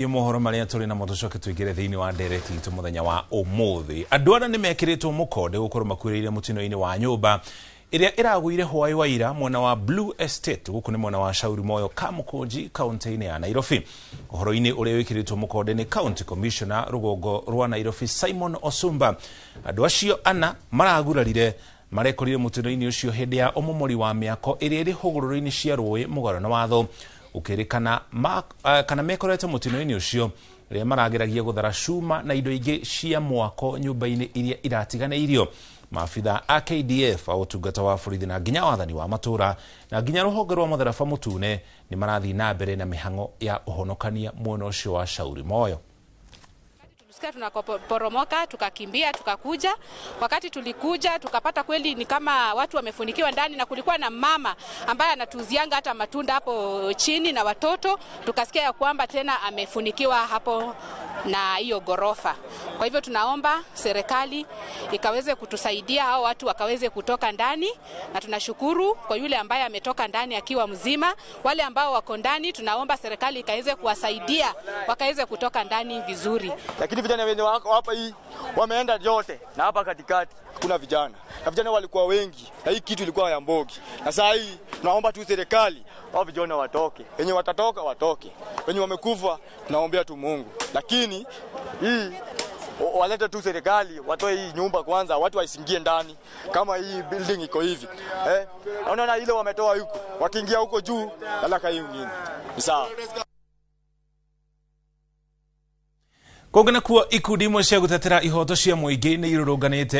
Mohoro maria turi na motocoke tuigire thiini wa ndereti itu muthenya wa umuthi. Andũ ana nimekiritwo mukode gukorwo makuĩrĩire mũtino-inĩ wa nyũmba iria iragũire hwai wa ira mwena wa Blue Estate guku ni mwena wa Shauri Moyo Kamukunji kaunti-inĩ ya Nairobi. Ũhoro-inĩ ũrĩa wĩkĩrĩtwo mukode ni County Commissioner rũgongo rwa Nairobi Simon Osumba. Andũ acio ana maragurarire marekorire mũtino-inĩ ũcio hĩndĩ ya ũmomori wa mĩako ĩrĩa ĩrĩ hũgũrũrũ-inĩ cia rũĩ mũgarũ na watho. Ukirikana kana mekorete mũtino-inĩ ũcio rĩa marageragia guthara cuma na indo ingĩ cia mwako nyũmba-inĩ iria iratiganĩirio. Maabitha a KDF a ũtungata wa borithi na nginya wathani wa matũra na nginya rũhonge rwa mũtharaba mũtune ni marathi na mbere na mĩhang'o ya ũhonokania mwena ũcio wa Shauri Moyo. Tunaporomoka tukakimbia tukakuja. Wakati tulikuja tukapata kweli ni kama watu wamefunikiwa ndani, na kulikuwa na mama ambaye anatuzianga hata matunda hapo chini na watoto. Tukasikia ya kwamba tena amefunikiwa hapo na hiyo gorofa. Kwa hivyo tunaomba serikali ikaweze kutusaidia hao watu wakaweze kutoka ndani, na tunashukuru kwa yule ambaye ametoka ndani akiwa mzima. Wale ambao wako ndani tunaomba serikali ikaweze kuwasaidia wakaweze kutoka ndani vizuri. Lakini vijana wenye wako hapa hii wameenda yote, na hapa katikati kuna vijana. Na vijana walikuwa wengi na hii kitu ilikuwa ya mbogi. Na sasa hii tunaomba tu serikali hao vijana watoke. Wenye watatoka watoke. Wenye wamekufa tunaombea tu Mungu. Lakini hii walete tu serikali watoe hii nyumba kwanza, watu waisingie ndani kama hii building iko hivi. Unaona ile wametoa huko. Wakiingia huko juu alaka hii nyingine. Ni sawa. Kongana kuwa ikundi imwe cia gutetera ihoto cia muingi ni irurunganite